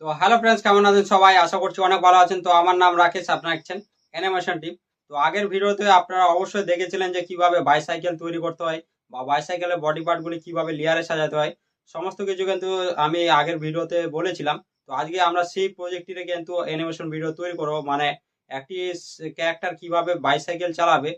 তো hello friends, কেমন আছেন সবাই? আশা করছি অনেক ভালো আছেন। তো আমার নাম রাকেশ, আপনারা দেখছেন অ্যানিমেশন টিপ। তো আগের ভিডিওতে আপনারা অবশ্যই দেখেছিলেন যে কিভাবে বাইসাইকেল তৈরি করতে হয় বা বাইসাইকেলের বডি পার্টগুলি কিভাবে লেয়ারে সাজাতে হয়, সমস্ত কিছু কিন্তু আমি আগের ভিডিওতে বলেছিলাম। তো আজকে আমরা সেই প্রজেক্টটিতে কিন্তু অ্যানিমেশন ভিডিও তৈরি করবো, মানে একটি ক্যারেক্টার কিভাবে বাইসাইকেল চালাবে,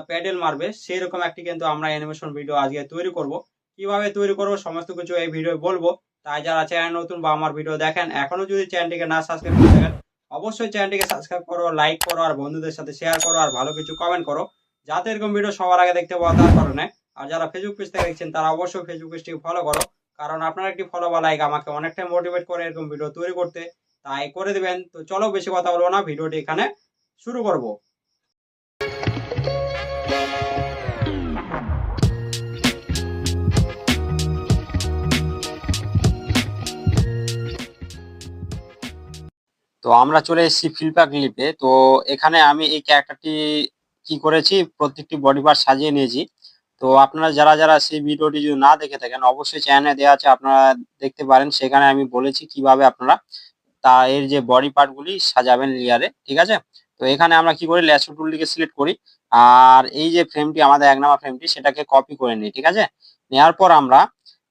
প্যাডেল মারবে, সেই রকম একটি কিন্তু আমরা অ্যানিমেশন ভিডিও আজকে তৈরি করব। কিভাবে তৈরি করবো সমস্ত কিছু এই ভিডিও বলবো। তাই যারা চ্যানেল নতুন বা আমার ভিডিও দেখেন, এখনো যদি চ্যানেলটিকে না সাবস্ক্রাইব করে থাকেন, অবশ্যই চ্যানেলটিকে সাবস্ক্রাইব করো, লাইক করো, আর বন্ধুদের সাথে শেয়ার করো, আর ভালো কিছু কমেন্ট করো, যাতে এরকম ভিডিও সবার আগে দেখতে পাওয়া তার কারণে। আর যারা ফেসবুক পেজ থেকে দেখছেন তারা অবশ্যই ফেসবুক পেজটিকে ফলো করো, কারণ আপনার একটি ফলো বা লাইক আমাকে অনেকটাই মোটিভেট করে এরকম ভিডিও তৈরি করতে। তাই করে দিবেন। তো চলো বেশি কথা বলবো না, ভিডিওটি এখানে শুরু করব। তো আমরা চলে এসেছি ফিল্পা ক্লিপে। তো এখানে আমি এই ক্যারেক্টারটি কি করেছি, প্রত্যেকটি বডি পার্ট সাজিয়ে নিয়েছি। তো আপনারা যারা যারা সেই ভিডিওটি যদি না দেখে থাকেন, অবশ্যই চ্যানেলে দেওয়া আছে, আপনারা দেখতে পারেন। সেখানে আমি বলেছি কিভাবে আপনারা এর যে বডি পার্ট গুলি সাজাবেন লেয়ারে, ঠিক আছে? তো এখানে আমরা কি করি, ল্যাসো টুলটিকে সিলেক্ট করি, আর এই যে ফ্রেমটি আমাদের 1 নাম্বার ফ্রেমটি, সেটাকে কপি করে নিই, ঠিক আছে? নেওয়ার পর আমরা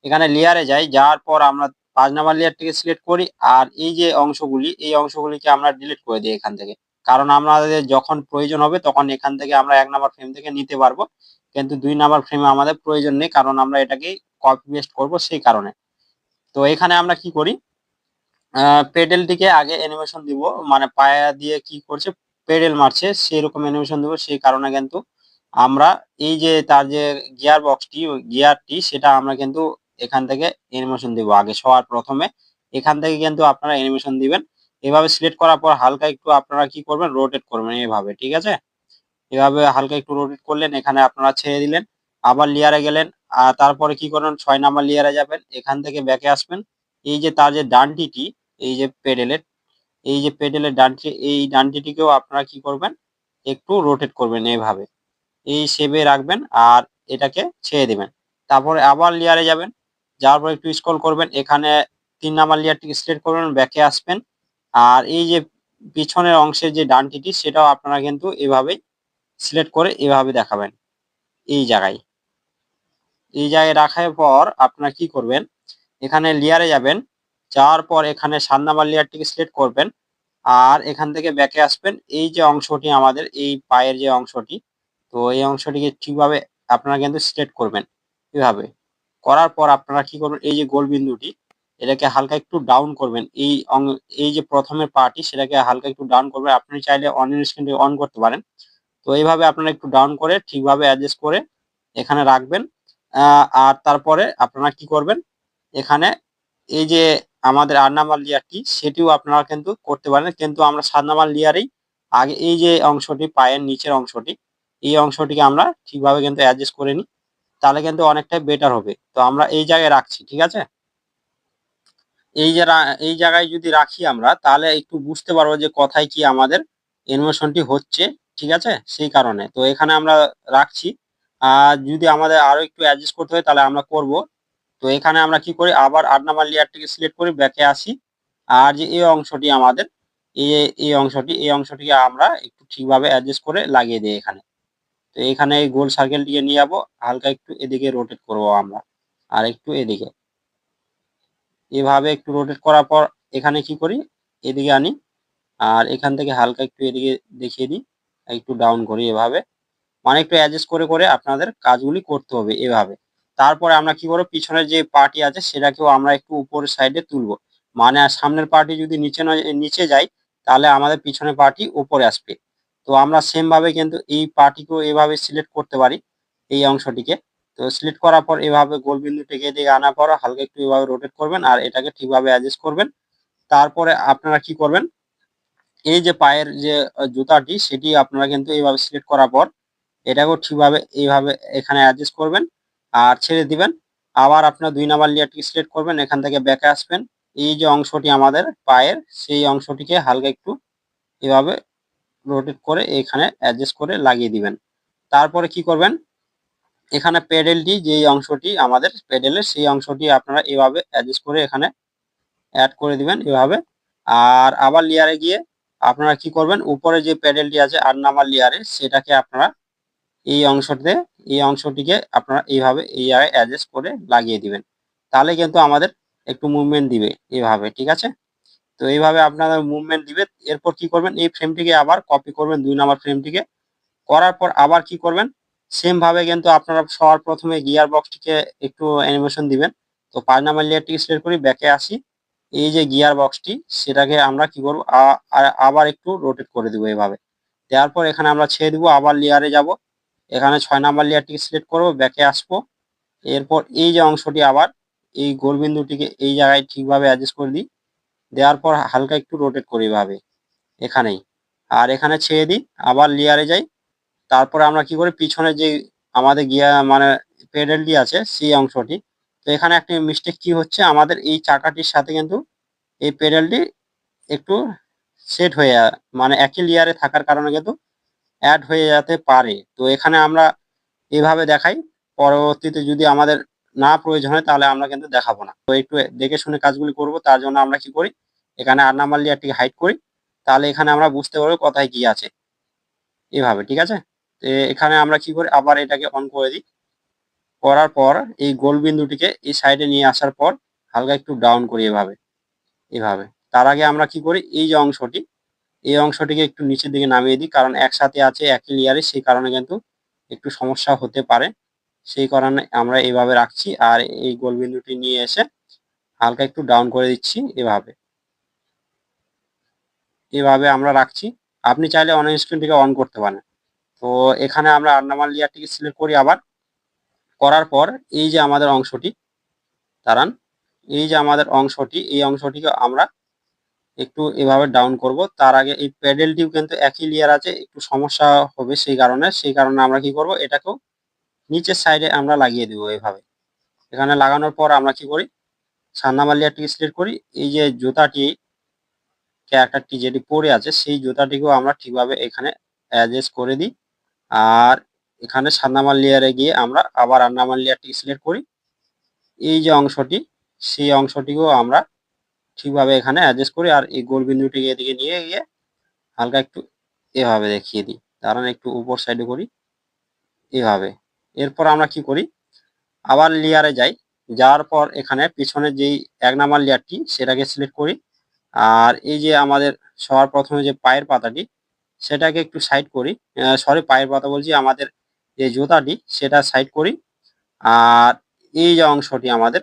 এখানে লেয়ারে যাই, যাওয়ার পর আমরা 5 নাম্বার লেয়ারটিকে সিলেক্ট করি, আর এই যে অংশগুলি, এই অংশগুলিকে আমরা ডিলিট করে দিই এখান থেকে। কারণ আমাদের যখন প্রয়োজন হবে তখন এখান থেকে আমরা 1 নাম্বার ফ্রেম থেকে নিতে পারবো, কিন্তু 2 নাম্বার ফ্রেমে আমাদের প্রয়োজন নেই, কারণ আমরা এটাকে কপি পেস্ট করবো সেই কারণে। তো এখানে আমরা কি করি, পেডেলটিকে আগে অ্যানিমেশন দিব, মানে পায়া দিয়ে কি করছে, পেডেল মারছে, সেই রকম অ্যানিমেশন দিব। সেই কারণে কিন্তু আমরা এই যে তার যে গিয়ার বক্সটি, গিয়ারটি, সেটা আমরা কিন্তু এখান থেকে অ্যানিমেশন দিব আগে। সবার প্রথমে এখান থেকে কিন্তু আপনারা অ্যানিমেশন দিবেন। এভাবে সিলেক্ট করার পর হালকা একটু আপনারা কি করবেন, রোটেট করবেন এভাবে, ঠিক আছে? এভাবে হালকা একটু রোটেট করলেন, এখানে আপনারা ছেড়ে দিলেন, আবার লেয়ারে গেলেন। আর তারপরে কি করবেন, 6 নাম্বার লেয়ারে যাবেন, এখান থেকে ব্যাকে আসবেন। এই যে তার যে ডানটিটি, এই যে পেডেলের, এই যে পেডেলের ডানটি, এই ডানটিটিকেও আপনারা কি করবেন, একটু রোটেট করবেন এইভাবে, এই শেপে রাখবেন, আর এটাকে ছেড়ে দিবেন। তারপরে আবার লেয়ারে যাবেন, যাওয়ার পর একটু স্ক্রল করবেন, এখানে 3 নাম্বার লেয়ারটিকে সিলেক্ট করবেন, ব্যাকে আসবেন। আর এই যে পিছনের অংশের যে ডানটিটি, সেটাও আপনারা কিন্তু এভাবেই সিলেক্ট করে এভাবে দেখাবেন। এই জায়গায়, এই জায়গায় রাখার পর আপনারা কি করবেন, এখানে লেয়ারে যাবেন, যাওয়ার পর এখানে 7 নাম্বার লেয়ারটিকে সিলেক্ট করবেন, আর এখান থেকে ব্যাকে আসবেন। এই যে অংশটি আমাদের, এই পায়ের যে অংশটি, তো এই অংশটিকে ঠিকভাবে আপনারা কিন্তু সিলেক্ট করবেন এভাবে। করার পর আপনারা কি করবেন, এই যে গোল বিন্দুটি, এটাকে হালকা একটু ডাউন করবেন। এই যে প্রথমের পার্টি, সেটাকে হালকা একটু ডাউন করবেন। আপনি চাইলে অন স্ক্রিন অন করতে পারেন। তো এইভাবে আপনারা একটু ডাউন করে ঠিকভাবে অ্যাডজাস্ট করে এখানে রাখবেন। আর তারপরে আপনারা কি করবেন, এখানে এই যে আমাদের 8 নাম্বার লেয়ারটি, সেটিও আপনারা কিন্তু করতে পারেন, কিন্তু আমরা 7 নাম্বার লেয়ারেই আগে এই যে অংশটি, পায়ের নিচের অংশটি, এই অংশটিকে আমরা ঠিকভাবে কিন্তু অ্যাডজাস্ট করে নিই, তাহলে কিন্তু অনেকটাই বেটার হবে। তো আমরা এই জায়গায় রাখছি, ঠিক আছে? এই জায়গায় যদি রাখি আমরা, তাহলে একটু বুঝতে পারবো যে কোথায় কি আমাদের অ্যানিমেশনটি হচ্ছে, ঠিক আছে? সেই কারণে তো এখানে আমরা রাখছি। আর যদি আমাদের আরো একটু অ্যাডজাস্ট করতে হয় তাহলে আমরা করব। তো এখানে আমরা কি করি, আবার 8 নাম্বার লেয়ারটিকে সিলেক্ট করি, ব্যাকে আসি, আর যে এই অংশটি আমাদের, এই এই অংশটিকে আমরা একটু ঠিকভাবে অ্যাডজাস্ট করে লাগিয়ে দিই এখানে। তো এখানে এই গোল সার্কেলটিকে নিয়ে যাবো, হালকা একটু এদিকে রোটেট করব আমরা, আর একটু এদিকে, এভাবে একটু রোটেট করার পর এখানে কি করি, এদিকে আনি, আর এখান থেকে হালকা একটু এদিকে দেখিয়ে দিই, একটু ডাউন করি এভাবে। মানে একটু অ্যাডজাস্ট করে করে আপনাদের কাজগুলি করতে হবে এভাবে। তারপরে আমরা কি করবো, পিছনের যে পার্টি আছে সেটাকেও আমরা একটু উপরের সাইডে তুলবো। মানে আর সামনের পার্টি যদি নিচে যায়, তাহলে আমাদের পিছনের পার্টি উপরে আসবে। তো আমরা সেম ভাবে কিন্তু এই পার্টিকেও এভাবে সিলেক্ট করতে পারি, এই অংশটিকে। তো সিলেক্ট করার পর এভাবে গোল বিন্দুটিকে এদিকে আনার পর হালকা একটু এভাবে রোটেট করবেন, আর এটাকে ঠিকভাবে অ্যাডজাস্ট করবেন। তারপরে আপনারা কি করবেন, এই যে পায়ের যে জুতাটি, সেটি আপনারা কিন্তু এইভাবে সিলেক্ট করার পর এটাকেও ঠিকভাবে এইভাবে এখানে অ্যাডজাস্ট করবেন, আর ছেড়ে দিবেন। আবার আপনার 2 নাম্বার লেয়ারটি সিলেক্ট করবেন, এখান থেকে ব্যাকে আসবেন। এই যে অংশটি আমাদের পায়ের, সেই অংশটিকে হালকা একটু এভাবে রোটেট করে এখানে অ্যাডজাস্ট করে লাগিয়ে দিবেন। তারপরে কি করবেন, এখানে প্যাডেলটি, যে অংশটি আমাদের প্যাডেলের, সেই অংশটি আপনারা এভাবে অ্যাডজাস্ট করে এখানে অ্যাড করে দিবেন এভাবে। আর আবার লেয়ারে গিয়ে আপনারা কি করবেন, উপরে যে প্যাডেলটি আছে 8 নাম্বার লেয়ারে, সেটাকে আপনারা এই অংশটিকে আপনারা এইভাবে এই জায়গায় অ্যাডজাস্ট করে লাগিয়ে দিবেন। তাহলে কিন্তু আমাদের একটু মুভমেন্ট দিবে এইভাবে, ঠিক আছে? তো এইভাবে আপনারা মুভমেন্ট দিবে। এরপর কি করবেন, এই ফ্রেমটিকে আবার কপি করবেন 2 নাম্বার ফ্রেমটিকে। করার পর আবার কি করবেন, সেম ভাবে কিন্তু আপনারা সবার প্রথমে গিয়ার বক্সটিকে একটু অ্যানিমেশন দিবেন। তো 5 নাম্বার লেয়ারটিকে সিলেক্ট করি, ব্যাকে আসি। এই যে গিয়ার বক্সটি, সেটাকে আমরা কি করব, আবার একটু রোটেট করে দিব এইভাবে। দেওয়ার পর এখানে আমরা ছেড়ে দিব, আবার লেয়ারে যাব। এখানে 6 নাম্বার লেয়ারটিকে সিলেক্ট করব, ব্যাকে আসবো। এরপর এই যে অংশটি আবার এই গোল বিন্দুটিকে এই জায়গায় ঠিকভাবে অ্যাডজাস্ট করে দিই। দেওয়ার পর হালকা একটু রোটেট করি এভাবে এখানেই। আর এখানে ছেড়ে দিই, আবার লেয়ারে যাই। তারপরে আমরা কি করি, পিছনে যে আমাদের মানে পেডেলটি আছে সেই অংশটি। তো এখানে একটা মিস্টেক কি হচ্ছে, আমাদের এই চাকাটির সাথে কিন্তু এই পেডেলটি একটু সেট হয়ে মানে একই লেয়ারে থাকার কারণে কিন্তু অ্যাড হয়ে যেতে পারে। তো এখানে আমরা এভাবে দেখাই, পরবর্তীতে যদি আমাদের না প্রয়োজন হয় তাহলে আমরা কিন্তু দেখাবো না। তো একটু দেখে শুনে কাজগুলি করব, তার জন্য আমরা কি করি, এখানে 8 নাম্বার লেয়ারটিকে হাইড করি। তাহলে এখানে আমরা বুঝতে পারবো কোথায় কি আছে এভাবে, ঠিক আছে? তো এখানে আমরা কি করি, আবার এটাকে অন করে দিই। করার পর এই গোল বিন্দুটিকে এই সাইডে নিয়ে আসার পর হালকা একটু ডাউন করি এভাবে এভাবে। তার আগে আমরা কি করি, এই যে অংশটি, এই অংশটিকে একটু নিচের দিকে নামিয়ে দিই, কারণ একসাথে আছে একই লেয়ারে, সেই কারণে কিন্তু একটু সমস্যা হতে পারে। সেই কারণে আমরা এইভাবে রাখছি। আর এই গোল বিন্দুটি নিয়ে এসে হালকা একটু ডাউন করে দিচ্ছি এভাবে এভাবে আমরা রাখছি। আপনি চাইলে অন স্ক্রিনটিকে অন করতে পারেন। তো এখানে আমরা 8 নাম্বার লেয়ারটিকে সিলেক্ট করি আবার। করার পর এই যে আমাদের অংশটি, দাঁড়ান, এই যে আমাদের অংশটি, এই অংশটিকে আমরা একটু এভাবে ডাউন করব। তার আগে এই প্যাডেলটিও কিন্তু একই লেয়ার আছে, একটু সমস্যা হবে সেই কারণে আমরা কি করব, এটাকেও নিচের সাইডে আমরা লাগিয়ে দিব এভাবে। এখানে লাগানোর পর আমরা কি করি, 4 নাম্বার লেয়ারটিকে সিলেক্ট করি। এই যে জুতাটি ক্যারেক্টারটি যেটি পরে আছে সেই জুতাটিকেও আমরা ঠিকভাবে এখানে অ্যাডজাস্ট করে দিই। আর এখানে 7 নাম্বার লেয়ারে গিয়ে আমরা আবার 8 নাম্বার লেয়ারটিকে সিলেক্ট করি। এই যে অংশটি, সেই অংশটিকেও আমরা ঠিকভাবে এখানে অ্যাডজাস্ট করি। আর এই গোল বিন্দুটিকে এদিকে নিয়ে গিয়ে হালকা একটু এভাবে দেখিয়ে দিই, দাঁড়ান একটু উপর সাইডে করি এভাবে। এরপর আমরা কি করি, আবার লেয়ারে যাই। যাওয়ার পর এখানে পিছনে যেই 1 নাম্বার লেয়ারটি সেটাকে সিলেক্ট করি। আর এই যে আমাদের সবার প্রথমে যে পায়ের পাতাটি, সেটাকে একটু সাইড করি। সরি, পায়ের পাতা বলছি, আমাদের যে জুতাটি সেটা সাইড করি। আর এই যে অংশটি আমাদের,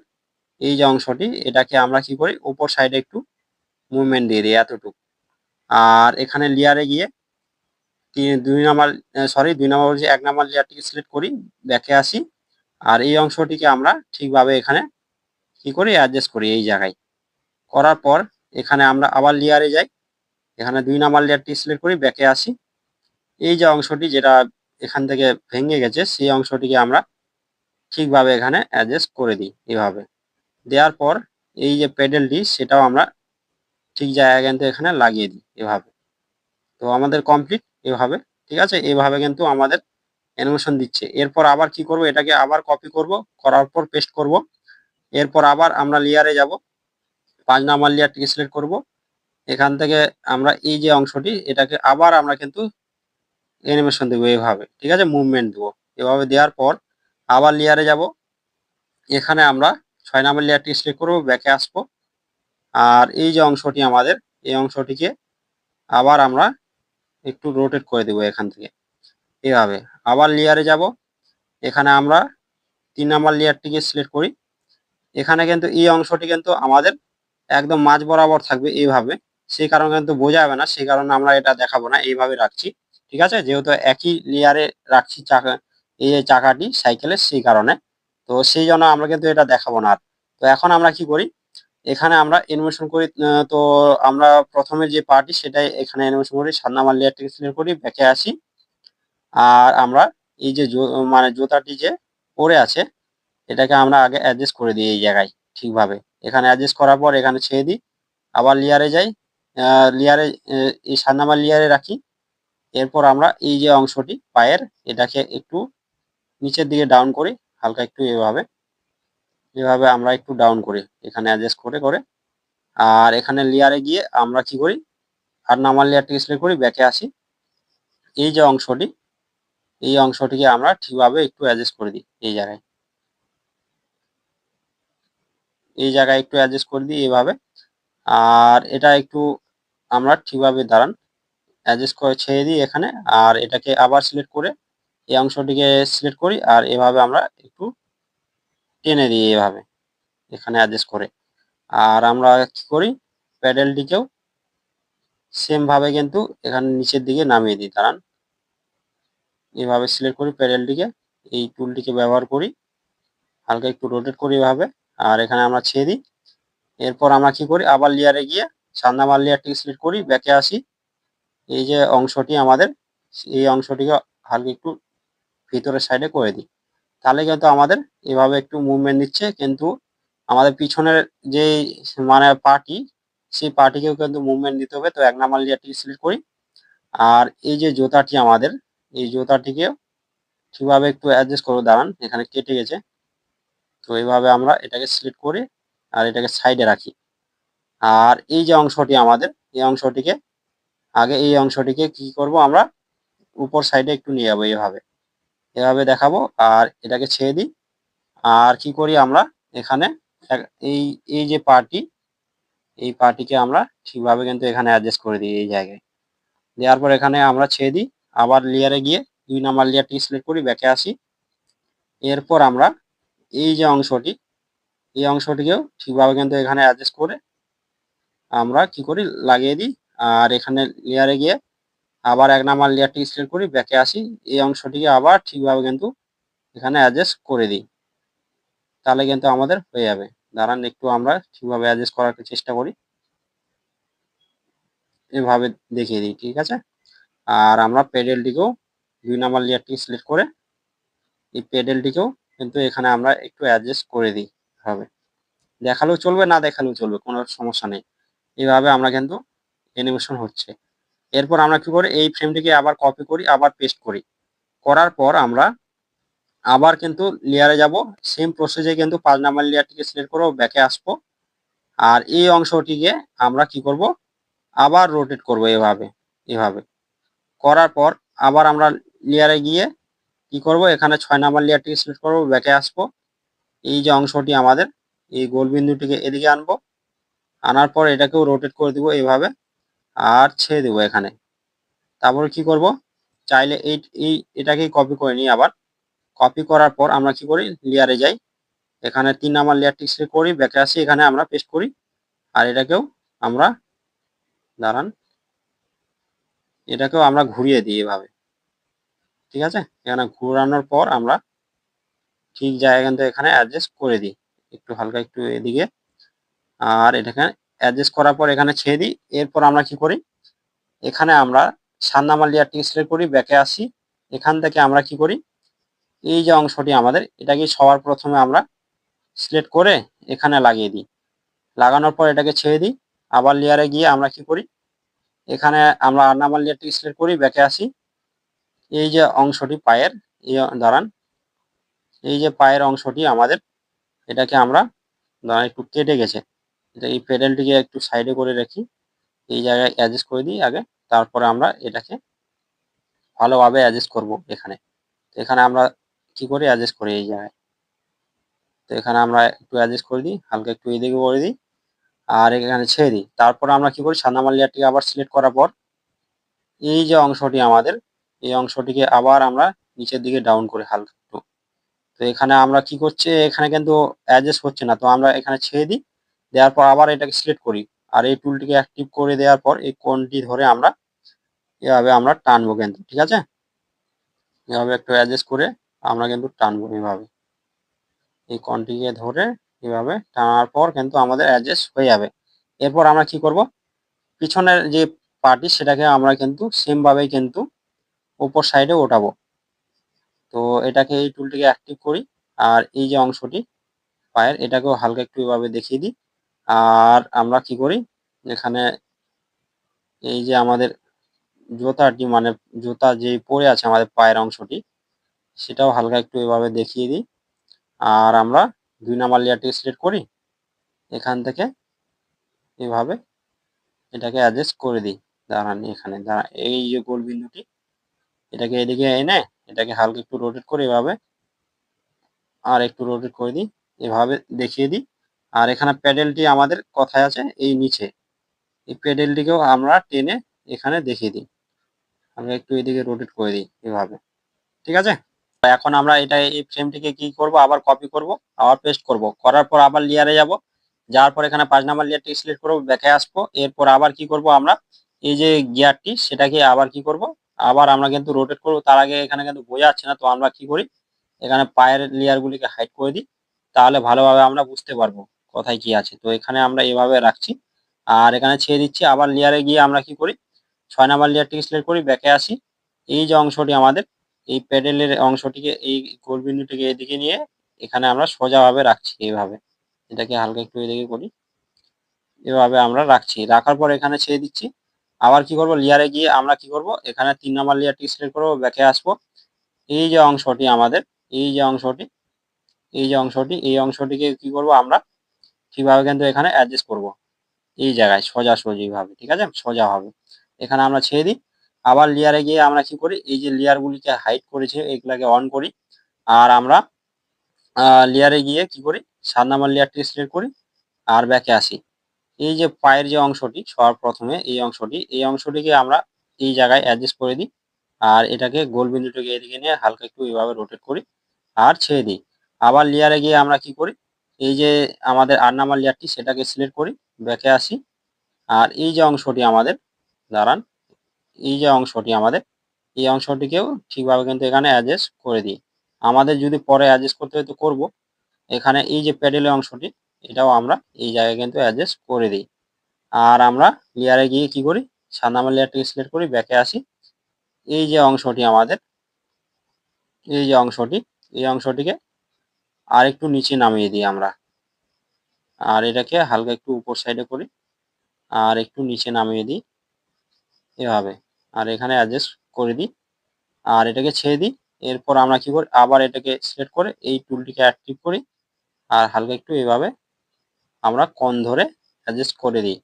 এই যে অংশটি, এটাকে আমরা কি করি, উপর সাইডে একটু মুভমেন্ট দিয়ে দিই এতটুকু। আর এখানে লেয়ারে গিয়ে 2 নাম্বার, সরি 2 নাম্বার বলছি, 1 নাম্বার লেয়ারটিকে সিলেক্ট করি, ব্যাকে আসি। আর এই অংশটিকে আমরা ঠিকভাবে এখানে কি করি, অ্যাডজাস্ট করি এই জায়গায়। করার পর এখানে আমরা আবার লেয়ারে যাই। এখানে 2 নাম্বার লেয়ারটি সিলেক্ট করি, ব্যাকে আসি। এই যে অংশটি যেটা এখান থেকে ভেঙে গেছে, সেই অংশটিকে আমরা ঠিকভাবে এখানে অ্যাডজাস্ট করে দিই এভাবে। দেওয়ার পর এই যে প্যাডেলটি, সেটাও আমরা ঠিক জায়গায় কিন্তু এখানে লাগিয়ে দিই এভাবে। তো আমাদের কমপ্লিট এভাবে, ঠিক আছে? এভাবে কিন্তু আমাদের অ্যানিমেশন দিচ্ছে। এরপর আবার কি করব, এটাকে আবার কপি করব, করার পর পেস্ট করব। এরপর আবার আমরা লেয়ারে যাব, 5 নাম্বার লেয়ারটিকে সিলেক্ট করব। এখান থেকে আমরা এই যে অংশটি, এটাকে আবার আমরা কিন্তু অ্যানিমেশন দেবো এভাবে, ঠিক আছে? মুভমেন্ট দেবো এভাবে। দেওয়ার পর আবার লেয়ারে যাব। এখানে আমরা 6 নাম্বার লেয়ারটি সিলেক্ট করব, ব্যাকে আসবো। আর এই যে অংশটি আমাদের, এই অংশটিকে আবার আমরা একটু রোটেট করে দেবো এখান থেকে এভাবে। আবার লেয়ারে যাব। এখানে আমরা 3 নাম্বার লেয়ারটিকে সিলেক্ট করি। এখানে কিন্তু এই অংশটি কিন্তু আমাদের একদম মাঝ বরাবর থাকবে এইভাবে। সেই কারণে কিন্তু বোঝা যাবে না, সেই কারণে আমরা এটা দেখাবো না, এইভাবে রাখছি, ঠিক আছে? যেহেতু একই লেয়ারে রাখছি চাকা, এই যে চাকাটি সাইকেলের, সেই কারণে। তো সেই জন্য আমরা কিন্তু এটা দেখাবো না আর। তো এখন আমরা কি করি, এখানে আমরা অ্যানিমেশন করি। তো আমরা প্রথমে যে পার্টি সেটাই এখানে অ্যানিমেশন করি। 7 নাম্বার লেয়ারটিকে সিলেক্ট করি, ব্যাকে আসি। আর আমরা এই যে মানে জুতাটি যে পরে আছে, এটাকে আমরা আগে অ্যাডজাস্ট করে দিই এই জায়গায় ঠিকভাবে। এখানে অ্যাডজাস্ট করার পর এখানে ছেড়ে দিই, আবার লেয়ারে যাই। লেয়ারে এই 7 নাম্বার লেয়ারে রাখি। এরপর আমরা এই যে অংশটি পায়ের, এটাকে একটু নিচের দিকে ডাউন করি, হালকা একটু এভাবে এভাবে আমরা একটু ডাউন করি এখানে অ্যাডজাস্ট করে করে। আর এখানে লেয়ারে গিয়ে আমরা কি করি 8 নাম্বার লেয়ারটিকে সিলেক্ট করি, ব্যাকে আসি। এই যে অংশটি, এই অংশটিকে আমরা ঠিকভাবে একটু অ্যাডজাস্ট করে দিই। এই জায়গায় একটু অ্যাডজাস্ট করে দিই এইভাবে। আর এটা একটু আমরা ঠিকভাবে দাঁড়ান অ্যাডজাস্ট করে ছেড়ে দিই এখানে। আর এটাকে আবার সিলেক্ট করে এই অংশটিকে সিলেক্ট করি আর এভাবে আমরা একটু টেনে দিই এভাবে এখানে অ্যাডজাস্ট করে। আর আমরা কি করি প্যাডেলটিকেও সেম ভাবে কিন্তু এখানে নিচের দিকে নামিয়ে দিই। দাঁড়ান এভাবে সিলেক্ট করি প্যাডেলটিকে, এই টুলটিকে ব্যবহার করি, হালকা একটু রোটেট করি এভাবে। আর এখানে আমরা ছেড়ে দিই। এরপর আমরা কি করি আবার লেয়ারে গিয়ে 7 নাম্বার লেয়ারটিকে সিলেক্ট করি, ব্যাকে আসি। এই যে অংশটি আমাদের, এই অংশটিকে হালকা একটু ভিতরের সাইডে করে দিই। তাহলে কিন্তু আমাদের এভাবে একটু মুভমেন্ট দিচ্ছে, কিন্তু আমাদের পিছনের যে মানে পার্টি, সেই পার্টিকেও কিন্তু মুভমেন্ট দিতে হবে। তো 1 নাম্বার লেয়ারটিকে সিলেক্ট করি। আর এই যে জুতাটি আমাদের, এই জুতাটিকেও ঠিকভাবে একটু অ্যাডজাস্ট করবো। দাঁড়ান এখানে কেটে গেছে, তো এইভাবে আমরা এটাকে সিলেক্ট করি আর এটাকে সাইডে রাখি। আর এই যে অংশটি আমাদের, এই অংশটিকে আগে এই অংশটিকে কি করব আমরা উপর সাইডে একটু নিয়ে যাবো এভাবে, এভাবে দেখাবো। আর এটাকে ছেড়ে দিই। আর কি করি আমরা এখানে এই এই যে পার্টি, এই পার্টিকে আমরা ঠিকভাবে কিন্তু এখানে অ্যাডজাস্ট করে দিই এই জায়গায়। দেওয়ার পর এখানে আমরা ছেড়ে দিই। আবার লেয়ারে গিয়ে 2 নাম্বার লেয়ারটি সিলেক্ট করি, ব্যাকে আসি। এরপর আমরা এই যে অংশটি, এই অংশটিকেও ঠিকভাবে কিন্তু এখানে অ্যাডজাস্ট করে আমরা কি করি লাগিয়ে দিই। আর এখানে লেয়ারে গিয়ে আবার 1 নাম্বার লেয়ারটি সিলেক্ট করি, ব্যাকে আসি। এই অংশটিকে আবার ঠিকভাবে কিন্তু এখানে অ্যাডজাস্ট করে দিই। তাহলে কিন্তু আমাদের হয়ে যাবে। দাঁড়ান একটু আমরা ঠিকভাবে অ্যাডজাস্ট করার চেষ্টা করি, এভাবে দেখিয়ে দিই, ঠিক আছে। আর আমরা প্যাডেলটিকেও 2 নাম্বার লেয়ারটি সিলেক্ট করে এই প্যাডেলটিকেও কিন্তু এখানে আমরা একটু অ্যাডজাস্ট করে দিই হবে। দেখালেও চলবে, না দেখালেও চলবে, কোনো সমস্যা নেই। এইভাবে আমরা কিন্তু অ্যানিমেশন হচ্ছে। এরপর আমরা কি করি এই ফ্রেমটিকে আবার কপি করি, আবার পেস্ট করি। করার পর আমরা আবার কিন্তু লেয়ারে যাব, সেম প্রসেসে কিন্তু 5 নাম্বার লেয়ারটিকে সিলেক্ট করব, ব্যাকে আসবো। আর এই অংশটিকে আমরা কি করব আবার রোটেট করব এভাবে, এভাবে করার পর আবার আমরা লেয়ারে গিয়ে কি করব এখানে 6 নাম্বার লেয়ারটিকে সিলেক্ট করব, ব্যাকে আসবো। এই যে অংশটি আমাদের, এই গোল বিন্দুটিকে এদিকে আনবো, আনার পর এটাকেও রোটেট করে দিব এইভাবে আর ছেড়ে দেবো এখানে। তারপরে কি করব চাইলে এই এটাকেই কপি করে নিই। আবার কপি করার পর আমরা কি করি লেয়ারে যাই, এখানে 3 নাম্বার লেয়ারটি সিলেক্ট করি, ব্যাকে আসি, এখানে আমরা পেস্ট করি। আর এটাকেও আমরা দাঁড়ান এটাকেও আমরা ঘুরিয়ে দিই এভাবে, ঠিক আছে। এখানে ঘোরানোর পর আমরা ঠিক জায়গা কিন্তু এখানে অ্যাডজাস্ট করে দিই একটু হালকা একটু এদিকে। আর এটাকে অ্যাডজাস্ট করার পর এখানে ছেড়ে দিই। এরপর আমরা কি করি এখানে আমরা 7 নাম্বার লেয়ারটি সিলেক্ট করি, ব্যাকে আসি। এখান থেকে আমরা কি করি এই যে অংশটি আমাদের, এটাকে সবার প্রথমে আমরা সিলেক্ট করে এখানে লাগিয়ে দিই। লাগানোর পর এটাকে ছেড়ে দিই। আবার লেয়ারে গিয়ে আমরা কি করি এখানে আমরা 8 নাম্বার লেয়ারটি সিলেক্ট করি, ব্যাকে আসি। এই যে অংশটি পায়ের, এই দাঁড়ান এই যে পায়ের অংশটি আমাদের, এটাকে আমরা দাঁড়ান একটু কেটে গেছে, এটা এই প্যাডেলটিকে একটু সাইডে করে রাখি, এই জায়গায় অ্যাডজাস্ট করে দিই আগে। তারপরে আমরা এটাকে ভালোভাবে অ্যাডজাস্ট করব এখানে। তো এখানে আমরা কি করি অ্যাডজাস্ট করি এই জায়গায়। তো এখানে আমরা একটু অ্যাডজাস্ট করে দিই, হালকা একটু এদিকে করে দিই আর এখানে ছেড়ে দিই। তারপর আমরা কি করি 7 নাম্বার লেয়ারটিকে আবার সিলেক্ট করার পর এই যে অংশটি আমাদের, এই অংশটিকে আবার আমরা নিচের দিকে ডাউন করি হালকা একটু। তো এখানে আমরা কি করছি এখানে কিন্তু অ্যাডজাস্ট হচ্ছে না, তো আমরা এখানে ছেড়ে দিই। দেওয়ার পর আবার এটাকে সিলেক্ট করি আর এই টুলটিকে অ্যাক্টিভ করে দেওয়ার পর এই কোণটি ধরে আমরা এভাবে আমরা টানবো কিন্তু, ঠিক আছে। এভাবে একটু অ্যাডজাস্ট করে আমরা কিন্তু টানবো এভাবে, এই কোণটিকে ধরে এভাবে টানার পর কিন্তু আমাদের অ্যাডজাস্ট হয়ে যাবে। এরপর আমরা কি করব পিছনের যে পার্টি সেটাকে আমরা কিন্তু সেম ভাবেই কিন্তু উপর সাইডে ওঠাবো। তো এটাকে এই টুলটিকে অ্যাক্টিভ করি আর এই যে অংশটি পায়ের, এটাকেও হালকা একটু এভাবে দেখিয়ে দিই। আর আমরা কি করি এখানে এই যে আমাদের জুতাটি মানে জুতা যে পরে আছে আমাদের পায়ের অংশটি, সেটাও হালকা একটু এভাবে দেখিয়ে দিই। আর আমরা 2 নাম্বার লেয়ারটি সিলেক্ট করি, এখান থেকে এভাবে এটাকে অ্যাডজাস্ট করে দিই। দাঁড়ান এখানে এই যে গোল বিন্দুটি এটাকে এদিকে এনে এটাকে হালকা একটু রোটেট করে এভাবে আর একটু রোটেট করে দিই, এভাবে দেখিয়ে দিই। আর এখানে প্যাডেলটি আমাদের কোথায় আছে? এই নিচে। এই প্যাডেলটিকেও আমরা টেনে এখানে দেখিয়ে দিই। আমরা একটু এদিকে রোটেট করে দিই এভাবে। ঠিক আছে? এখন আমরা এই ফ্রেমটিকে কি করব? আবার কপি করব, আবার পেস্ট করব। করার পর আবার লেয়ারে যাব। যাওয়ার পর এখানে 5 নাম্বার লেয়ারটি সিলেক্ট করব, ব্যাকে আসবো। এরপর আবার কি করব আমরা? এই যে গিয়ারটি সেটাকে আবার কি করব? আবার আমরা কিন্তু রোটেট করব। তার আগে এখানে কিন্তু বোঝা যাচ্ছে না, তো আমরা কি করি? এখানে পায়ের লেয়ারগুলিকে হাইড করে দিই। তাহলে ভালোভাবে আমরা বুঝতে পারবো কোথায় কি আছে। তো এখানে আমরা এভাবে রাখছি। আর এখানে ছেড়ে দিচ্ছি। আবার লেয়ারে গিয়ে আমরা কি করি? 6 নাম্বার লেয়ারটিকে সিলেক্ট করি, ব্যাকে আসি। এই যে অংশটি আমাদের এই প্যাডেলের অংশটিকে এই গোল বিন্দুটিকে এদিকে নিয়ে এখানে আমরা সোজাভাবে রাখছি এইভাবে। এটাকে হালকা একটু এদিকে করি। এভাবে আমরা রাখছি। রাখার পর এখানে ছেড়ে দিচ্ছি। আবার কি করব? লেয়ারে গিয়ে আমরা কি করব? এখানে 3 নাম্বার লেয়ারটি সিলেক্ট করব, ব্যাকে আসবো। এই যে অংশটি আমাদের, এই যে অংশটি, এই যে অংশটি, এই অংশটিকে কি করব আমরা? ঠিকভাবে কিন্তু এখানে অ্যাডজাস্ট করব। এই জায়গায় সোজাসুজিভাবে। ঠিক আছে? সোজা হবে। এখানে আমরা ছেড়ে দিই। আবার লেয়ারে গিয়ে আমরা কি করি? এই যে লেয়ারগুলিকে হাইড করেছি এগুলাকে অন করি। আর আমরা লেয়ারে গিয়ে কি করি? 7 নাম্বার লেয়ারটি সিলেক্ট করি আর ব্যাকে আসি। এই যে পায়ের যে অংশটি সবার প্রথমে এই অংশটিকে আমরা এই জায়গায় অ্যাডজাস্ট করে দিই। আর এটাকে গোল বিন্দুটাকে এদিকে নিয়ে হালকা একটু এভাবে রোটেট করি আর ছেড়ে দিই। আবার লেয়ারে গিয়ে আমরা কি করি? এই যে আমাদের 8 নাম্বার লেয়ারটি সেটাকে সিলেক্ট করি, ব্যাকে আসি। আর এই যে অংশটি আমাদের, দাঁড়ান, এই যে অংশটি আমাদের, এই অংশটিকেও ঠিকভাবে কিন্তু এখানে অ্যাডজাস্ট করে দিই। আমাদের যদি পরে অ্যাডজাস্ট করতে হয় তো করব। এখানে এই যে প্যাডেলের অংশটি এটাও আমরা এই জায়গায় কিন্তু অ্যাডজাস্ট করে দিই। আর আমরা লেয়ারে গিয়ে কি করি? 7 নাম্বার লেয়ারটিকে সিলেক্ট করি, ব্যাকে আসি। এই যে অংশটি আমাদের, এই যে অংশটি, এই অংশটিকে আরেকটু নিচে নামিয়ে দিই আমরা। আর এটাকে হালকা একটু উপর সাইডে করি আর একটু নিচে নামিয়ে দিই এভাবে। আর এখানে অ্যাডজাস্ট করে দিই আর এটাকে ছেড়ে দিই। এরপর আমরা কি করি? আবার এটাকে সিলেক্ট করে এই টুলটিকে অ্যাক্টিভ করি আর হালকা একটু এভাবে আমরা কোণ ধরে অ্যাডজাস্ট করে দিই।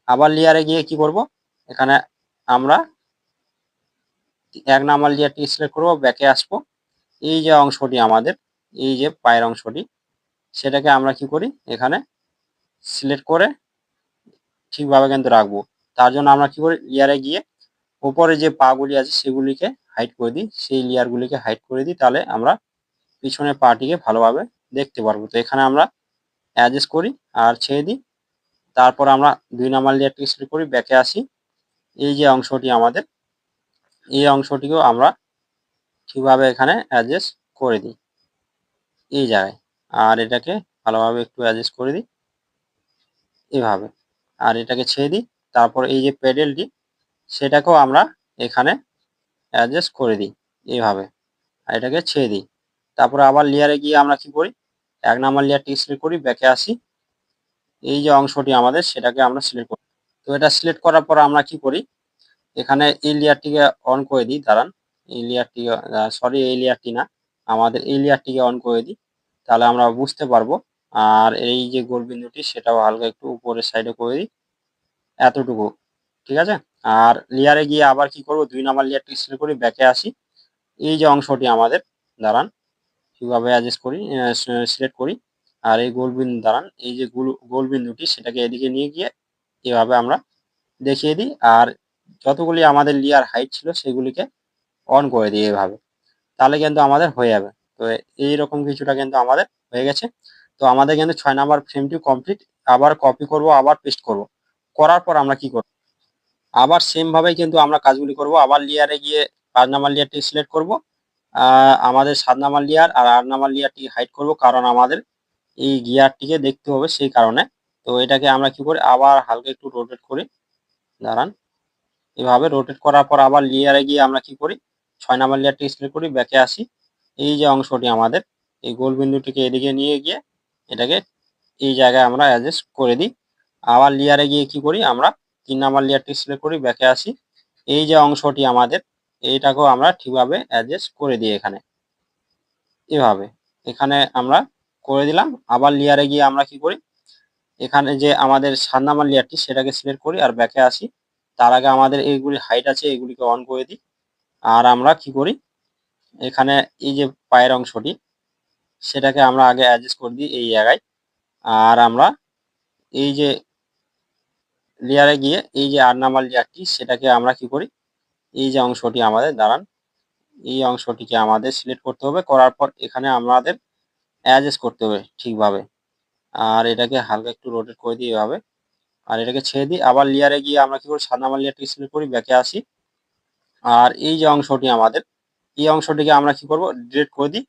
আবার লেয়ারে গিয়ে কি করব? এখানে আমরা 1 নাম্বার লেয়ারটি সিলেক্ট করব, ব্যাকে আসবো। এই যে অংশটি আমাদের, এই যে পায়ের অংশটি সেটাকে আমরা কি করি? এখানে সিলেক্ট করে ঠিকভাবে কিন্তু রাখবো। তার জন্য আমরা কি করি? লেয়ারে গিয়ে উপরে যে পা গুলি আছে সেগুলিকে হাইড করে দিই, সেই লেয়ারগুলিকে হাইড করে দিই। তাহলে আমরা পিছনের পাটিকে ভালোভাবে দেখতে পারবো। তো এখানে আমরা অ্যাডজাস্ট করি আর ছেড়ে দিই। তারপর আমরা 2 নাম্বার লেয়ারটিকে সিলেক্ট করি, ব্যাকে আসি। এই যে অংশটি আমাদের, এই অংশটিকেও আমরা ঠিকভাবে এখানে অ্যাডজাস্ট করে দিই এই জায়গায়। আর এটাকে ভালোভাবে একটু অ্যাডজাস্ট করে দিই এভাবে। আর এটাকে ছেড়ে দিই। তারপর এই যে প্যাডেলটি সেটাকেও আমরা এখানে অ্যাডজাস্ট করে দিই এইভাবে। আর এটাকে ছেড়ে দিই। তারপরে আবার লেয়ারে গিয়ে আমরা কি করি? 1 নাম্বার লেয়ারটি সিলেক্ট করি, ব্যাকে আসি। এই যে অংশটি আমাদের সেটাকে আমরা সিলেক্ট করি। তো এটা সিলেক্ট করার পর আমরা কি করি? এখানে এই লেয়ারটিকে অন করে দিই, দাঁড়ান। এই লেয়ারটি সরি, এই লেয়ারটি না, আমাদের এই লেয়ারটিকে অন করে দিই। তাহলে আমরা বুঝতে পারবো। আর এই যে গোল বিন্দুটি সেটাও হালকা একটু উপরের সাইডে করে দিই, এতটুকু। ঠিক আছে? আর লেয়ারে গিয়ে আবার কি করব? 2 নাম্বার লেয়ারটি সিলেক্ট করি, ব্যাকে আসি। এই যে অংশটি আমাদের, দাঁড়ান, কিভাবে অ্যাডজাস্ট করি, সিলেক্ট করি। আর এই গোল বিন্দু, দাঁড়ান, এই যে গোল বিন্দুটি সেটাকে এদিকে নিয়ে গিয়ে এভাবে আমরা দেখিয়ে দিই। আর যতগুলি আমাদের লেয়ার হাইট ছিল সেগুলিকে অন করে দিই এভাবে। তাহলে কিন্তু আমাদের হয়ে যাবে। তো এইরকম কিছুটা কিন্তু আমাদের হয়ে গেছে। তো আমাদের কিন্তু 6 নাম্বার ফ্রেমটি কমপ্লিট। আবার কপি করব, আবার পেস্ট করব। করার পর আমরা কি করব? আবার সেম ভাবেই কিন্তু আমরা কাজগুলি করব। আবার লেয়ারে গিয়ে 5 নাম্বার লেয়ারটি সিলেক্ট করব। আমাদের 7 নাম্বার লেয়ার আর 8 নাম্বার লেয়ারটি হাইড করব, কারণ আমাদের এই গিয়ারটিকে দেখতে হবে সেই কারণে। তো এটাকে আমরা কি করি? আবার হালকা একটু রোটেট করি, দাঁড়ান। এভাবে রোটেট করার পর আবার লেয়ারে গিয়ে আমরা কি করি? 6 নাম্বার লেয়ারটি সিলেক্ট করি, ব্যাকে আসি। এই যে অংশটি আমাদের, এই গোল বিন্দুটিকে এদিকে নিয়ে গিয়ে এটাকে এই জায়গায় আমরা অ্যাডজাস্ট করে দিই। আবার লেয়ারে গিয়ে কি করি? আমরা 3 নাম্বার লেয়ারটি সিলেক্ট করি, ব্যাকে আসি। এই যে অংশটি আমাদের, এইটাকেও আমরা ঠিকভাবে অ্যাডজাস্ট করে দিই এখানে এভাবে। এখানে আমরা করে দিলাম। আবার লেয়ারে গিয়ে আমরা কি করি? এখানে যে আমাদের 7 নাম্বার লেয়ারটি সেটাকে সিলেক্ট করি আর ব্যাকে আসি। তার আগে আমাদের এইগুলি হাইট আছে এগুলিকে অন করে দিই। আর আমরা কি করি, এখানে এই যে পায়ের অংশটি সেটাকে আমরা আগে অ্যাডজাস্ট করে দিই এই জায়গায়। আর আমরা এই যে লেয়ারে গিয়ে এই যে 8 নাম্বার লেয়ারটি সেটাকে আমরা কি করি, এই যে অংশটি আমাদের দাঁড়ান, এই অংশটিকে আমাদের সিলেক্ট করতে হবে। করার পর এখানে আমাদের অ্যাডজাস্ট করতে হবে ঠিকভাবে। আর এটাকে হালকা একটু রোটেট করে দিই এভাবে। আর এটাকে ছেড়ে দিই। আবার লেয়ারে গিয়ে আমরা কি করি, 7 নাম্বার লেয়ারটিকে সিলেক্ট করি, ব্যাকে আসি। আর এই যে অংশটি আমাদের, এই অংশটিকে আমরা কি করব, ডিলিট করে দিই।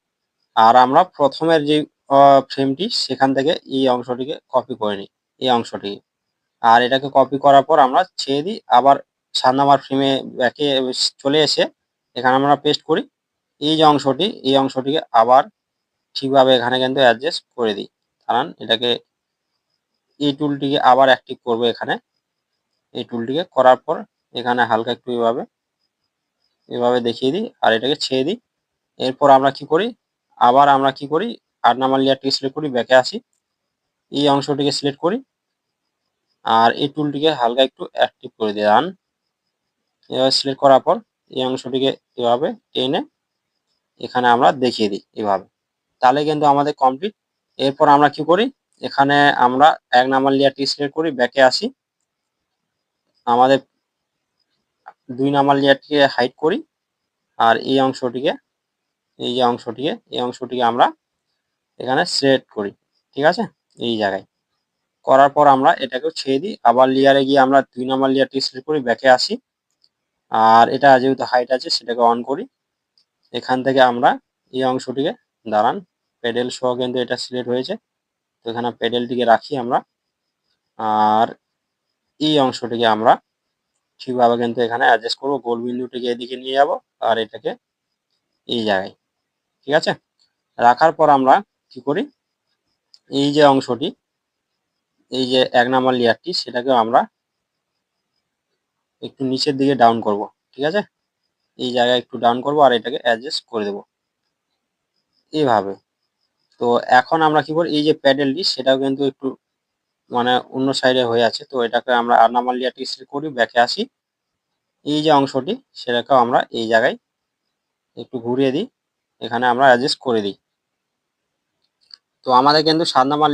আর আমরা প্রথমের যে ফ্রেমটি সেখান থেকে এই অংশটিকে কপি করে নিই, এই অংশটিকে। আর এটাকে কপি করার পর আমরা ছেড়ে দিই। আবার 7 নাম্বার ফ্রেমে ব্যাকে চলে এসে এখানে আমরা পেস্ট করি। এই যে অংশটি, এই অংশটিকে আবার ঠিকভাবে এখানে কিন্তু অ্যাডজাস্ট করে দিই। কারণ এটাকে এই টুলটিকে আবার অ্যাক্টিভ করবো এখানে। এই টুলটিকে করার পর এখানে হালকা একটু এভাবে দেখিয়ে দিই আর এটাকে ছেড়ে দিই। এরপর আমরা কি করি, আবার আমরা কি করি, 8 নাম্বার লেয়ারটিকে সিলেক্ট করি, ব্যাকে আসি। এই অংশটিকে সিলেক্ট করি আর এই টুলটিকে হালকা একটু অ্যাক্টিভ করে দিই। রান এভাবে সিলেক্ট করার পর এই অংশটিকে এভাবে টেনে এখানে আমরা দেখিয়ে দিই এভাবে। তাহলে কিন্তু আমাদের কমপ্লিট। এরপর আমরা কি করি, এখানে আমরা 1 নাম্বার লেয়ারটি সিলেক্ট করি, ব্যাকে আসি। আমাদের 2 নাম্বার লেয়ারটিকে হাইড করি আর এই অংশটিকে, এই যে অংশটিকে, এই অংশটিকে আমরা এখানে সিলেক্ট করি, ঠিক আছে, এই জায়গায়। করার পর আমরা এটাকেও ছেড়ে দিই। আবার লেয়ারে গিয়ে আমরা 2 নাম্বার লেয়ারটি সিলেক্ট করি, ব্যাকে আসি। আর এটা যেহেতু হাইট আছে সেটাকে অন করি। এখান থেকে আমরা এই অংশটিকে, দাঁড়ান, প্যাডেল সহ কিন্তু এটা সিলেক্ট হয়েছে, তো এখানে প্যাডেলটিকে রাখি আমরা। আর এই অংশটিকে আমরা ঠিকভাবে কিন্তু এখানে অ্যাডজাস্ট করবো। গোল বিন্দুটিকে এদিকে নিয়ে যাব আর এটাকে এই জায়গায়, ঠিক আছে। রাখার পর আমরা কি করি, এই যে অংশটি, এই যে 1 নাম্বার লেয়ারটি সেটাকেও আমরা একটু নিচের দিকে ডাউন করব, ঠিক আছে। এই জায়গায় একটু ডাউন করব আর এটাকে অ্যাডজাস্ট করে দেব এইভাবে। তো এখন আমরা কি করি, এই যে প্যাডেলটি সেটাও কিন্তু একটু মানে অন্য সাইডে হয়ে আছে, তো এটাকে আমরা 8 নাম্বার লেয়ারটি সিলেক্ট করি, ব্যাকে আসি। এই যে অংশটি সেটাকেও আমরা এই জায়গায় একটু ঘুরিয়ে দিই, এখানে আমরা অ্যাডজাস্ট করে দিই। তো আমাদের কিন্তু 7 নাম্বার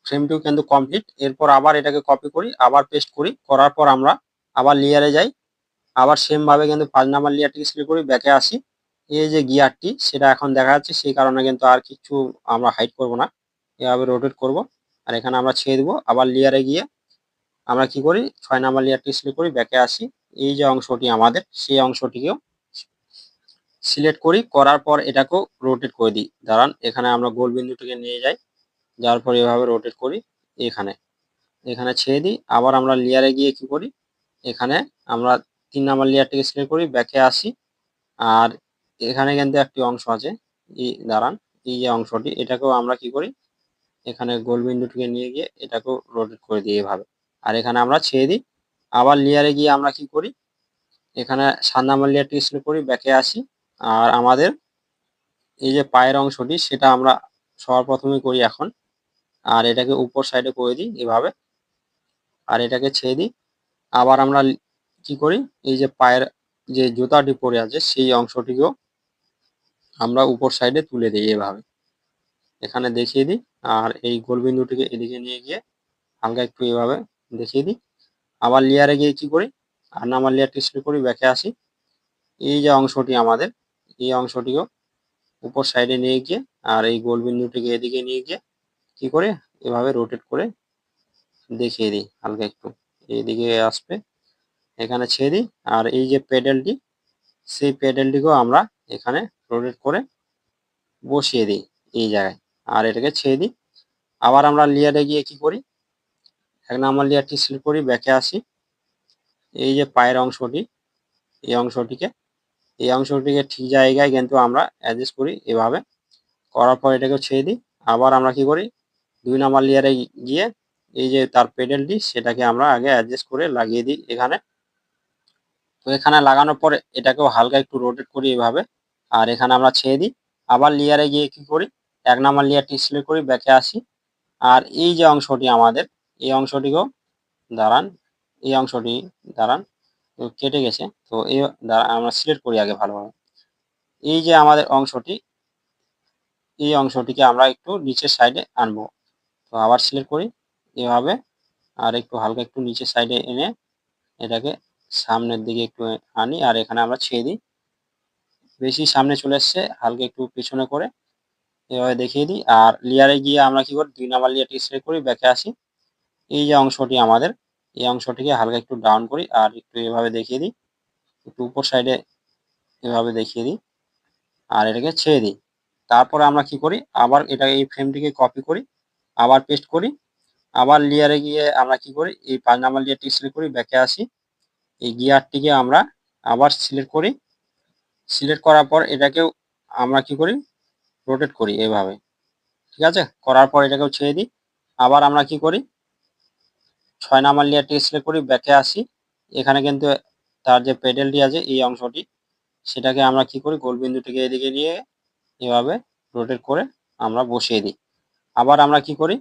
ফ্রেমটিও কিন্তু কমপ্লিট। এরপর আবার এটাকে কপি করি, আবার পেস্ট করি। করার পর আমরা আবার লেয়ারে যাই। আবার সেম ভাবে কিন্তু 5 নাম্বার লেয়ারটিকে সিলেক্ট করি, ব্যাকে আসি। এই যে গিয়ারটি সেটা এখন দেখা যাচ্ছে, সেই কারণে কিন্তু আর কিছু আমরা হাইড করব না, এভাবে রোটেট করব। আর এখানে আমরা ছেড়ে দেবো। আবার লেয়ারে গিয়ে আমরা কি করি, 6 নাম্বার লেয়ারটি সিলেক্ট করি, ব্যাকে আসি। এই যে অংশটি আমাদের, সেই অংশটিকেও সিলেক্ট করি। করার পর এটাকেও রোটেট করে দিই। দাঁড়ান, এখানে আমরা গোল বিন্দুটিকে নিয়ে যাই, যাওয়ার পর এভাবে রোটেট করি এখানে, এখানে ছেড়ে দিই। আবার আমরা লেয়ারে গিয়ে কি করি, এখানে আমরা 3 নাম্বার লেয়ারটিকে সিলেক্ট করি, ব্যাকে আসি। আর এখানে কিন্তু একটি অংশ আছে, এই দাঁড়ান, এই যে অংশটি, এটাকেও আমরা কি করি, এখানে গোল বিন্দুটিকে নিয়ে গিয়ে এটাকেও রোটেট করে দিই এভাবে। আর এখানে আমরা ছেড়ে দিই। আবার লেয়ারে গিয়ে আমরা কি করি, এখানে 7 নাম্বার লেয়ারটিকে সিলেক্ট করি, ব্যাকে আসি। আর আমাদের এই যে পায়ের অংশটি সেটা আমরা সবার প্রথমে করি এখন। আর এটাকে উপর সাইডে করে দিই এভাবে। আর এটাকে ছেড়ে দিই। আবার আমরা কি করি, এই যে পায়ের যে জুতাটি পরে আছে সেই অংশটিকেও আমরা উপর সাইডে তুলে দিই এভাবে, এখানে দেখিয়ে দিই। আর এই গোল বিন্দুটিকে এদিকে নিয়ে গিয়ে হালকা একটু এভাবে দেখিয়ে দিই। আবার লেয়ারে গিয়ে কি করি, 8 নাম্বার লেয়ারটি সিলেক্ট করি, ব্যাকে আসি। এই যে অংশটি আমাদের, এই অংশটিকেও উপর সাইডে নিয়ে গিয়ে আর এই গোল বিন্দুটিকে এদিকে নিয়ে গিয়ে কি করে, এভাবে রোটেট করে দেখিয়ে দিই হালকা একটু, এইদিকে আসবে, এখানে ছেড়ে দিই। আর এই যে প্যাডেলটি, সেই প্যাডেলটিকেও আমরা এখানে রোটেট করে বসিয়ে দিই এই জায়গায়। আর এটাকে ছেড়ে দিই। আবার আমরা লেয়ারে গিয়ে কি করি, 1 নাম্বার লেয়ারটি সিলেক্ট করি, ব্যাকে আসি। এই যে পায়ের অংশটি, এই অংশটিকে ঠিক জায়গায় কিন্তু আমরা অ্যাডজাস্ট করি এভাবে। করার পর এটাকেও ছেড়ে দিই। আবার আমরা কি করি, 2 নাম্বার লেয়ারে গিয়ে এই যে তার প্যাডেলটি সেটাকে আমরা আগে অ্যাডজাস্ট করে লাগিয়ে দিই এখানে। তো এখানে লাগানোর পরে এটাকেও হালকা একটু রোটেট করি এভাবে। আর এখানে আমরা ছেড়ে দিই। আবার লেয়ারে গিয়ে কি করি, 1 নাম্বার লেয়ারটি সিলেক্ট করি, ব্যাকে আসি। আর এই যে অংশটি আমাদের, এই অংশটিকেও দাঁড়ান, এই অংশটি দাঁড়ান, তো কেটে গেছে। তো এই আমরা সিলেক্ট করি আগে ভালোভাবে। এই যে আমাদের অংশটি, এই অংশটিকে আমরা একটু নিচের সাইডে আনবো। তো আবার সিলেক্ট করি এভাবে, আর একটু হালকা একটু নিচের সাইডে এনে এটাকে সামনের দিকে একটু আনি, আর এখানে আমরা ছেড়ে দিই। বেশি সামনে চলে এসছে, হালকা একটু পিছনে করে এভাবে দেখিয়ে দিই। আর লেয়ারে গিয়ে আমরা কি করি, 2 নাম্বার লেয়ারটি সিলেক্ট করি, ব্যাকে আসি। এই যে অংশটি আমাদের, এই অংশটিকে হালকা একটু ডাউন করি আর একটু এভাবে দেখিয়ে দিই, একটু উপর সাইডে এভাবে দেখিয়ে দিই, আর এটাকে ছেড়ে দিই। তারপরে আমরা কি করি, আবার এটা এই ফ্রেমটিকে কপি করি, আবার পেস্ট করি, আবার লেয়ারে গিয়ে আমরা কি করি, এই 5 নাম্বার লেয়ারটি সিলেক্ট করি, ব্যাকে আসি। এই গিয়ারটিকে আমরা আবার সিলেক্ট করি, সিলেক্ট করার পর এটাকেও আমরা কি করি, রোটেট করি এভাবে। ঠিক আছে, করার পর এটাকেও ছেড়ে দিই। আবার আমরা কি করি, 6 নাম্বার লেয়ারটি সিলেক্ট করি, ব্যাকে আসি। এখানে কিন্তু তার যে পেডেলটি আছে এই অংশটি, সেটাকে আমরা কি করি, গোলবিন্দুটিকে এদিকে নিয়ে এভাবে রোটেট করে আমরা বসিয়ে দিই। আবার আমরা কি করি,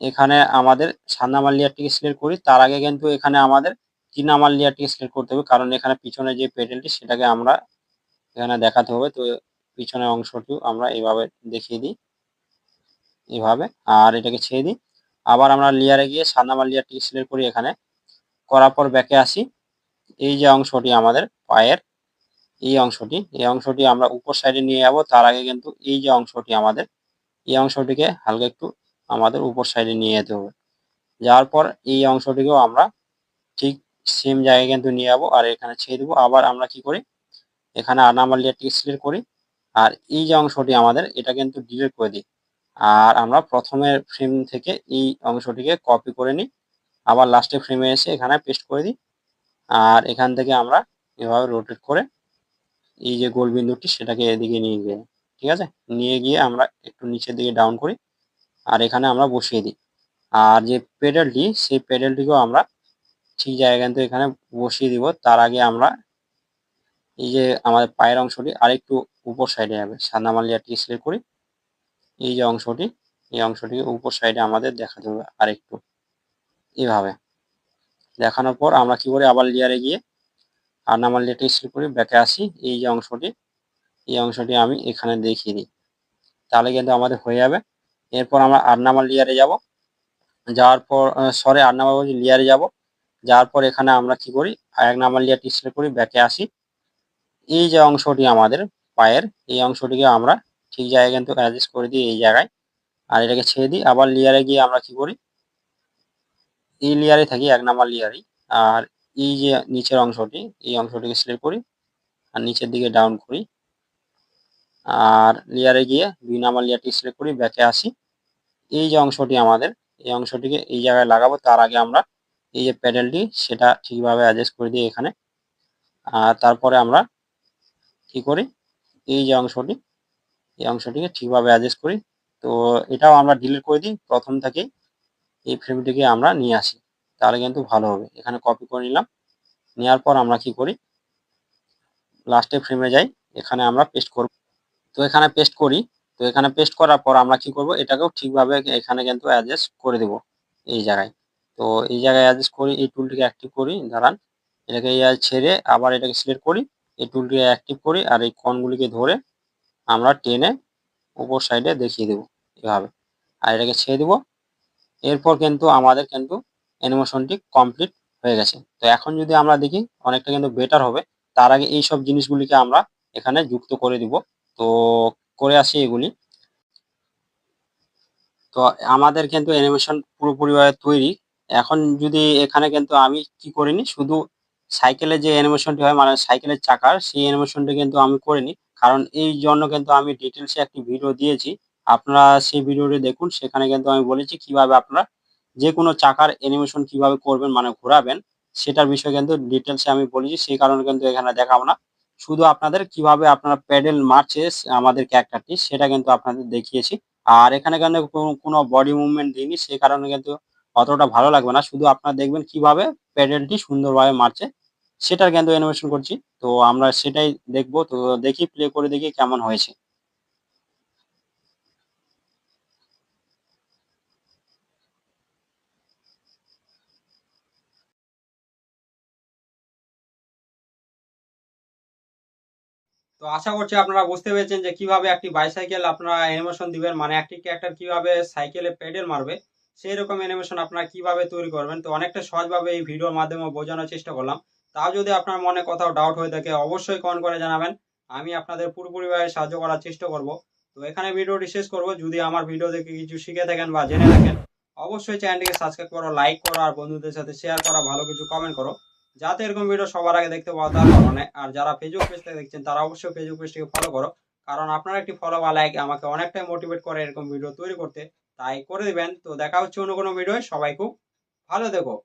এখানে আমাদের 7 নাম্বার লেয়ারটিকে সিলেক্ট করি, তার আগে কিন্তু এখানে আমাদের 3 নাম্বার লেয়ারটিকে সিলেক্ট করতে হবে, কারণ এখানে পিছনে যে পেডেলটি সেটাকে আমরা এখানে দেখাতে হবে। তো পিছনের অংশটিও আমরা এভাবে দেখিয়ে দিই এভাবে, আর এটাকে ছেড়ে দিই। আবার আমরা লেয়ারে গিয়ে 7 নাম্বার লেয়ারটিকে সিলেক্ট করি, এখানে করার পর ব্যাকে আসি। এই যে অংশটি আমাদের পায়ের, এই অংশটি আমরা উপর সাইডে নিয়ে যাবো। তার আগে কিন্তু এই যে অংশটি আমাদের, এই অংশটিকে হালকা একটু আমাদের উপর সাইডে নিয়ে যেতে হবে। যাওয়ার পর এই অংশটিকেও আমরা ঠিক সেম জায়গায় কিন্তু নিয়ে যাবো, আর এখানে ছেড়ে দেবো। আবার আমরা কি করি, এখানে 8 নাম্বার লেয়ারটিকে সিলেক্ট করি, আর এই যে অংশটি আমাদের, এটা কিন্তু ডিলিট করে দিই। আর আমরা প্রথমের ফ্রেম থেকে এই অংশটিকে কপি করে নিই, আবার লাস্টের ফ্রেমে এসে এখানে পেস্ট করে দিই। আর এখান থেকে আমরা এভাবে রোটেট করে এই যে গোল বিন্দুটি সেটাকে এদিকে নিয়ে গিয়ে, ঠিক আছে, নিয়ে গিয়ে আমরা একটু নিচের দিকে ডাউন করি, আর এখানে আমরা বসিয়ে দিই। আর যে পেডেলটি, সেই পেডেলটিকেও আমরা ঠিক জায়গায় কিন্তু এখানে বসিয়ে দিব। তার আগে আমরা এই যে আমাদের পায়ের অংশটি আরেকটু উপর সাইডে যাবে, 7 নাম্বার লেয়ারটি সিলেক্ট করি। এই যে অংশটি, এই অংশটিকে উপর সাইডে আমাদের দেখাতে হবে আরেকটু এভাবে। দেখানোর পর আমরা কি করি, আবার লেয়ারে গিয়ে 8 নাম্বার লেয়ারটি সিলেক্ট করি, ব্যাকে আসি। এই যে অংশটি, এই অংশটি আমি এখানে দেখিয়ে দিই, তাহলে কিন্তু আমাদের হয়ে যাবে। এরপর আমরা 8 নাম্বার লেয়ারে যাব, যাওয়ার পর 8 নাম্বার বলছি, লেয়ারে যাব। যাওয়ার পর এখানে আমরা কি করি, 1 নাম্বার লেয়ারটি সিলেক্ট করি, ব্যাকে আসি। এই যে অংশটি আমাদের পায়ের, এই অংশটিকে আমরা ঠিক জায়গায় কিন্তু অ্যাডজাস্ট করে দিই এই জায়গায়, আর এটাকে ছেড়ে দিই। আবার লেয়ারে গিয়ে আমরা কি করি, এই লেয়ারে থাকি, 1 নাম্বার লেয়ারই। আর এই যে নিচের অংশটি, এই অংশটিকে সিলেক্ট করি আর নিচের দিকে ডাউন করি, আর লেয়ারে গিয়ে 2 নাম্বার লেয়ারটি সিলেক্ট করি, ব্যাকে আসি। এই যে অংশটি আমাদের, এই অংশটিকে এই জায়গায় লাগাবো। তার আগে আমরা এই যে প্যাডেলটি সেটা ঠিকভাবে অ্যাডজাস্ট করে দিই এখানে। আর তারপরে আমরা কি করি, এই যে অংশটি, এই অংশটিকে ঠিকভাবে অ্যাডজাস্ট করি। তো এটাও আমরা ডিলিট করে দিই প্রথম থেকেই, এই ফ্রেমটিকে আমরা নিয়ে আসি, তাহলে কিন্তু ভালো হবে। এখানে কপি করে নিলাম, নেওয়ার পর আমরা কি করি, লাস্টে ফ্রেমে যাই, এখানে আমরা পেস্ট করব। তো এখানে পেস্ট করি। তো এখানে পেস্ট করার পর আমরা কি করব, এটাকেও ঠিকভাবে এখানে কিন্তু অ্যাডজাস্ট করে দেব এই জায়গায়। তো এই জায়গায় অ্যাডজাস্ট করি, এই টুলটিকে অ্যাক্টিভ করি, দাঁড়ান, এটাকে ছেড়ে আবার এটাকে সিলেক্ট করি, এই টুলটিকে অ্যাক্টিভ করি, আর এই কোণগুলিকে ধরে আমরা টেনে উপর সাইডে দেখিয়ে দেব এভাবে, আর এটাকে ছেড়ে দেব। এরপর কিন্তু আমাদের কিন্তু অ্যানিমেশনটি কমপ্লিট হয়ে গেছে। তো এখন যদি আমরা দেখি, অনেকটা কিন্তু বেটার হবে। তার আগে এই সব জিনিসগুলিকে আমরা এখানে যুক্ত করে দিব। তো করে আসি এগুলি। তো আমাদের কিন্তু অ্যানিমেশন পুরোপুরিভাবে তৈরি। এখন যদি এখানে কিন্তু আমি কি করিনি, শুধু সাইকেলের যে অ্যানিমেশনটি হয়, মানে সাইকেলের চাকার, সেই অ্যানিমেশনটি কিন্তু আমি করিনি। কারণ এই জন্য কিন্তু আমি ডিটেইলসে একটি ভিডিও দিয়েছি। আপনারা সেই ভিডিওটি দেখুন। সেখানে কিন্তু আমি বলেছি কিভাবে আপনারা যেকোনো চাকার অ্যানিমেশন কিভাবে করবেন, মানে ঘোরাবেন, সেটার বিষয়ে কিন্তু ডিটেইলসে আমি বলেছি। সেই কারণে কিন্তু এখানে দেখাবো না। শুধু আপনাদের কিভাবে আপনারা প্যাডেল মারছে আমাদের ক্যারেক্টারটি, সেটা কিন্তু আপনাদের দেখিয়েছি। আর এখানে কিন্তু কোনো বডি মুভমেন্ট দিইনি, সেই কারণে কিন্তু অতটা ভালো লাগবে না। শুধু আপনারা দেখবেন কিভাবে প্যাডেলটি সুন্দরভাবে মারছে, সেটার কিন্তু অ্যানিমেশন করছি। তো আমরা সেটাই দেখবো। তো দেখি, প্লে করে দেখি কেমন হয়েছে। তো আশা করছি আপনারা বুঝতে পেরেছেন যে কিভাবে একটি বাইসাইকেল আপনারা অ্যানিমেশন দিবেন, মানে একটি ক্যারেক্টার কিভাবে সাইকেলে পেডেল মারবে সেই রকম অ্যানিমেশন আপনারা কিভাবে তৈরি করবেন। তো অনেকটা সহজভাবে এই ভিডিওর মাধ্যমে বোঝানোর চেষ্টা করলাম। তাও যদি আপনার মনে কোথাও ডাউট হয়ে থাকে অবশ্যই কমেন্ট করে জানাবেন, আমি আপনাদের পুরোপুরিভাবে সাহায্য করার চেষ্টা করব। তো এখানে ভিডিওটি শেষ করব। যদি আমার ভিডিও দেখে কিছু শিখে থাকেন বা জেনে থাকেন অবশ্যই চ্যানেলটিকে সাবস্ক্রাইব করো, লাইক করো আর বন্ধুদের সাথে শেয়ার করা, ভালো কিছু কমেন্ট করো যাতে এরকম ভিডিও সবার আগে দেখতে পাওয়া তার কারণে। আর যারা ফেসবুক পেজ থেকে দেখছেন তারা অবশ্যই ফেসবুক পেজটিকে ফলো করো, কারণ আপনার একটি ফলো বা লাইক আমাকে অনেকটাই মোটিভেট করে এরকম ভিডিও তৈরি করতে। তাই করে দিবেন। তো দেখা হচ্ছে অন্য কোনো ভিডিও। সবাই খুব ভালো দেখো।